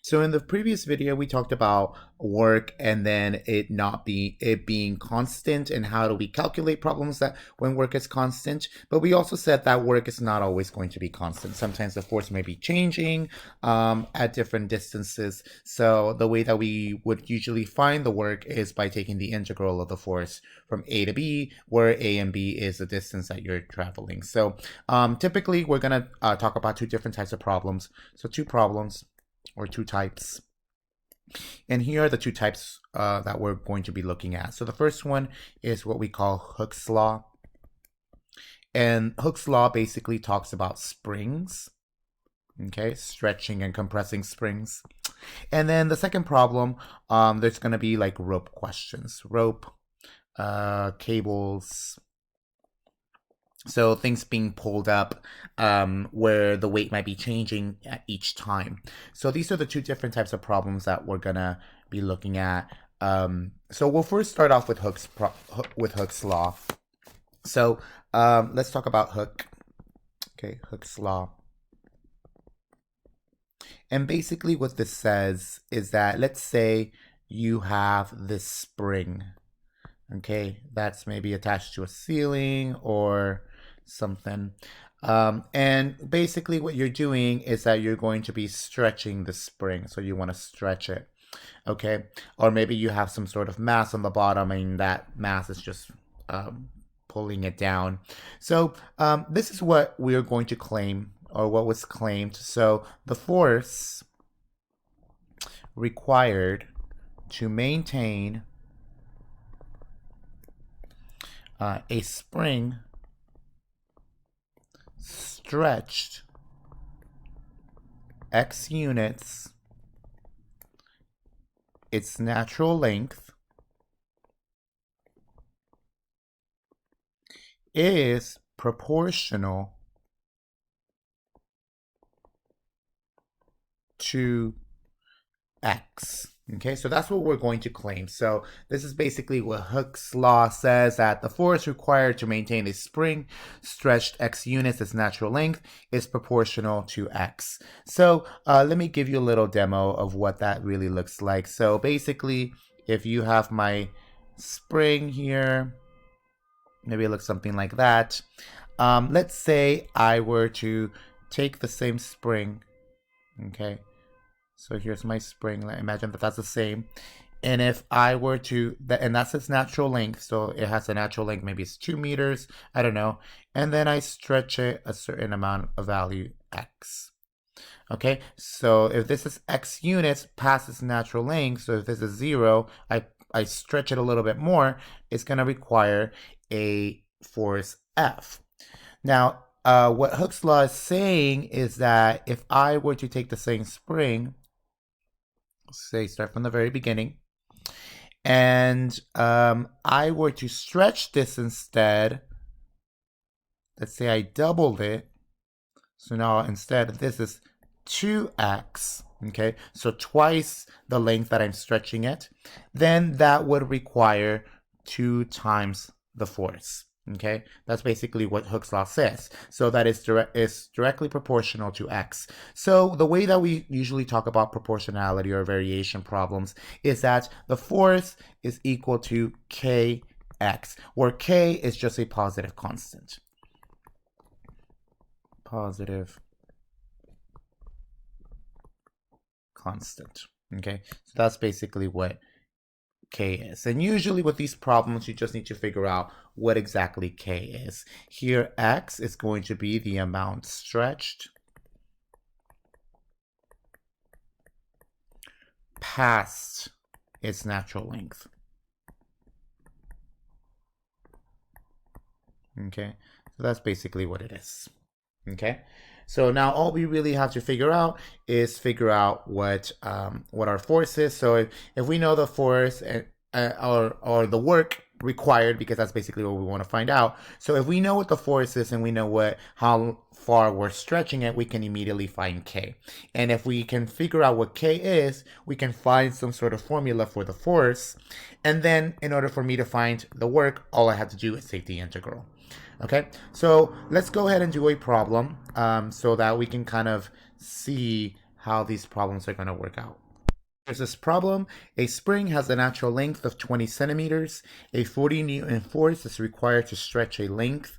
So in the previous video, we talked about work and then it being constant and how do we calculate problems that when work is constant. But we also said that work is not always going to be constant. Sometimes the force may be changing at different distances. So the way that we would usually find the work is by taking the integral of the force from A to B, where A and B is the distance that you're traveling. So typically we're going to talk about two different types of problems. So two problems or two types. And here are the two types that we're going to be looking at. So the first one is what we call Hooke's law. And Hooke's law basically talks about springs, okay, stretching and compressing springs. And then the second problem, there's going to be like rope questions, rope, cables, so things being pulled up where the weight might be changing at each time. So these are the two different types of problems that we're gonna be looking at. So we'll first start off with Hooke's law. So let's talk about Hooke. Okay, Hooke's law. And basically what this says is that, let's say you have this spring, okay, that's maybe attached to a ceiling or something. And basically what you're doing is that you're going to be stretching the spring. So you want to stretch it, okay? Or maybe you have some sort of mass on the bottom and that mass is just pulling it down. So this is what we're going to claim, or what was claimed. So the force required to maintain a spring stretched x units its natural length is proportional to x. Okay, so that's what we're going to claim. So this is basically what Hooke's law says, that the force required to maintain a spring stretched x units its natural length is proportional to x. So let me give you a little demo of what that really looks like. So basically, if you have my spring here, maybe it looks something like that. Let's say I were to take the same spring, okay? So here's my spring. Imagine that that's the same. And if I were to, and that's its natural length. So it has a natural length, maybe it's 2 meters. I don't know. And then I stretch it a certain amount of value, x. Okay. So if this is x units past its natural length, so if this is 0, I stretch it a little bit more, it's going to require a force F. Now, what Hooke's law is saying is that if I were to take the same spring, say start from the very beginning, and I were to stretch this instead, let's say I doubled it, so now instead this is 2x, okay, so twice the length that I'm stretching it, then that would require 2 times the force. Okay, that's basically what Hooke's law says. So that is directly proportional to x. So the way that we usually talk about proportionality or variation problems is that the force is equal to kx, where k is just a positive constant. Positive constant. Okay, so that's basically what k is. And usually with these problems, you just need to figure out what exactly k is. Here, x is going to be the amount stretched past its natural length. Okay, so that's basically what it is. Okay, so now all we really have to figure out is what our force is. So if we know the force or the work required, because that's basically what we want to find out. So if we know what the force is and we know how far we're stretching it, we can immediately find k. And if we can figure out what k is, we can find some sort of formula for the force. And then in order for me to find the work, all I have to do is take the integral. Okay, so let's go ahead and do a problem so that we can kind of see how these problems are going to work out. Here's this problem. A spring has a natural length of 20 centimeters. A 40 Newton force is required to stretch a length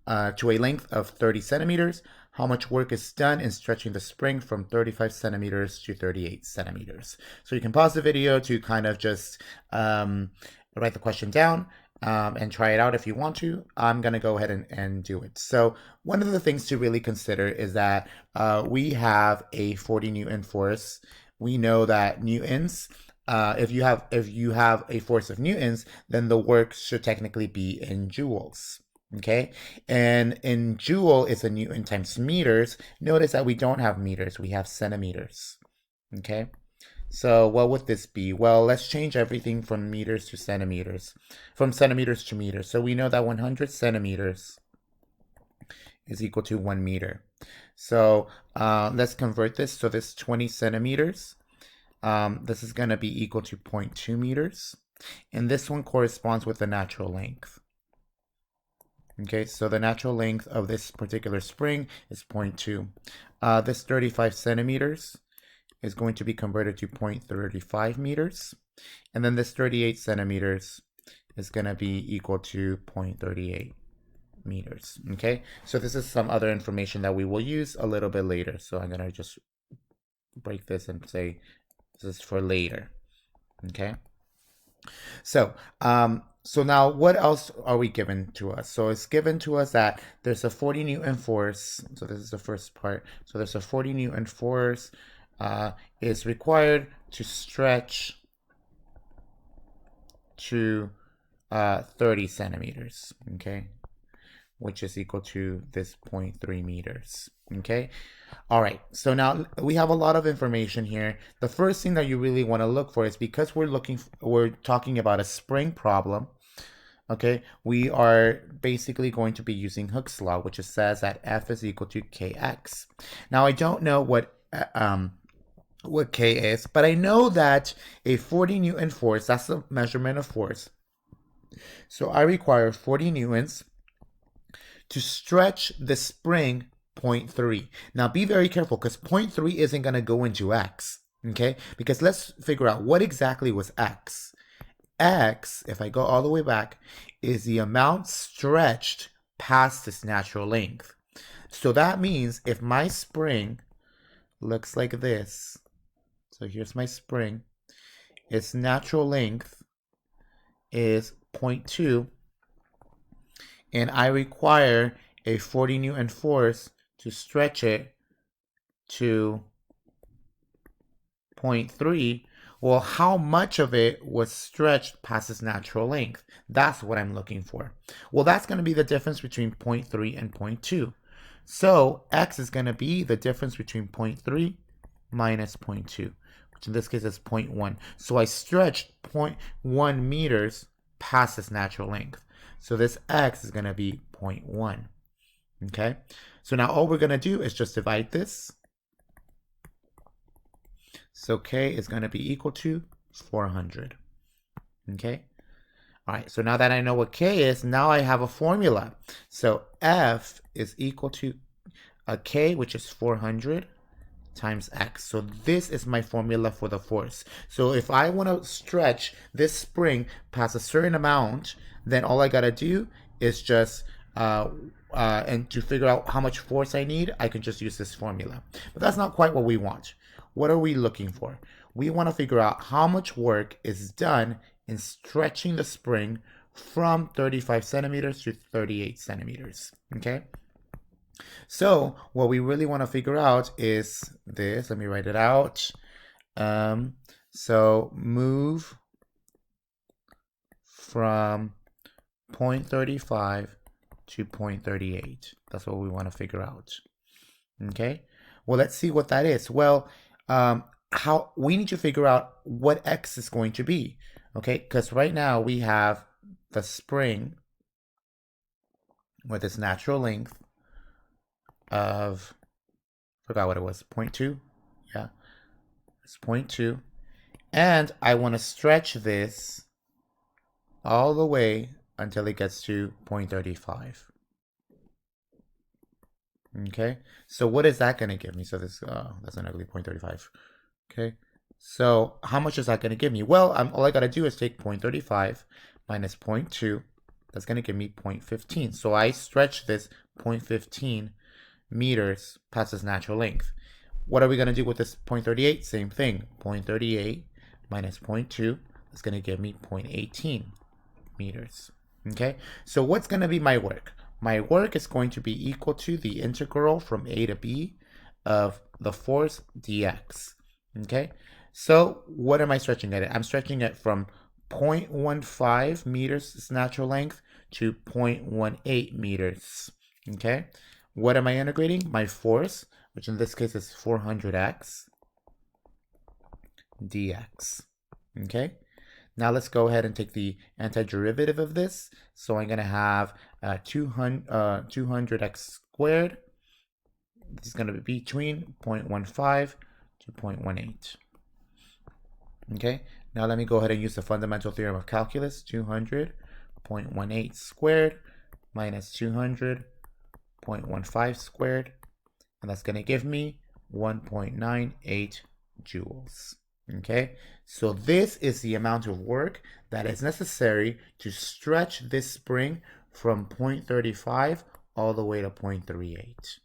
to a length of 30 centimeters. How much work is done in stretching the spring from 35 centimeters to 38 centimeters? So you can pause the video to kind of just write the question down and try it out if you want to. I'm going to go ahead and do it. So one of the things to really consider is that we have a 40 Newton force. We know that newtons, if you have a force of newtons, then the work should technically be in joules. Okay, and in joule is a newton times meters. Notice that we don't have meters, we have centimeters. Okay, so what would this be? Well, let's change everything from meters to centimeters, from centimeters to meters. So we know that 100 centimeters is equal to 1 meter. So let's convert this. So this 20 centimeters, this is going to be equal to 0.2 meters. And this one corresponds with the natural length. Okay, so the natural length of this particular spring is 0.2. This 35 centimeters is going to be converted to 0.35 meters. And then this 38 centimeters is going to be equal to 0.38 meters. Okay, so this is some other information that we will use a little bit later. So I'm going to just break this and say this is for later. Okay, so so now what else are we given to us? So it's given to us that there's a 40 Newton force. So this is the first part. So there's a 40 Newton force is required to stretch to 30 centimeters. Okay, which is equal to this 0.3 meters. Okay, all right, so now we have a lot of information here. The first thing that you really want to look for is, because we're talking about a spring problem, okay, we are basically going to be using Hooke's law, which says that F is equal to Kx. Now I don't know what K is, but I know that a 40 Newton force, that's the measurement of force. So I require 40 newtons to stretch the spring 0.3. Now be very careful, because 0.3 isn't going to go into x, okay? Because let's figure out what exactly was x. X, if I go all the way back, is the amount stretched past its natural length. So that means if my spring looks like this, so here's my spring, its natural length is 0.2, and I require a 40 Newton force to stretch it to 0.3. Well, how much of it was stretched past its natural length? That's what I'm looking for. Well, that's going to be the difference between 0.3 and 0.2. So x is going to be the difference between 0.3 minus 0.2, which in this case is 0.1. So I stretched 0.1 meters past its natural length. So this x is going to be 0.1. Okay, so now all we're going to do is just divide this. So k is going to be equal to 400. Okay, all right, so now that I know what k is, now I have a formula. So F is equal to a k, which is 400, times x. So this is my formula for the force. So if I want to stretch this spring past a certain amount, then all I got to do is just and to figure out how much force I need, I can just use this formula. But that's not quite what we want. What are we looking for? We want to figure out how much work is done in stretching the spring from 35 centimeters to 38 centimeters. Okay, so what we really want to figure out is this. Let me write it out. So move from 0.35 to 0.38. That's what we want to figure out. Okay, well, let's see what that is. Well, how we need to figure out what x is going to be. Okay, because right now we have the spring with its natural length of, forgot what it was, 0.2. Yeah, it's 0.2, and I want to stretch this all the way until it gets to 0.35. Okay, so what is that going to give me? So this that's an ugly 0.35. Okay, so how much is that going to give me? Well, all I got to do is take 0.35 minus 0.2. That's going to give me 0.15. So I stretch this 0.15 meters past its natural length. What are we going to do with this 0.38? Same thing. 0.38 minus 0.2 is going to give me 0.18 meters. Okay, so what's going to be my work? My work is going to be equal to the integral from a to b of the force dx. Okay, so what am I stretching it? I'm stretching it from 0.15 meters, its natural length, to 0.18 meters. Okay, what am I integrating? My force, which in this case is 400x dx. Okay, now let's go ahead and take the antiderivative of this. So I'm going to have 200x squared. This is going to be between 0.15 to 0.18. Okay, now let me go ahead and use the fundamental theorem of calculus. 200.18 squared minus 200.15 squared. And that's going to give me 1.98 joules. Okay, so this is the amount of work that is necessary to stretch this spring from 0.35 all the way to 0.38.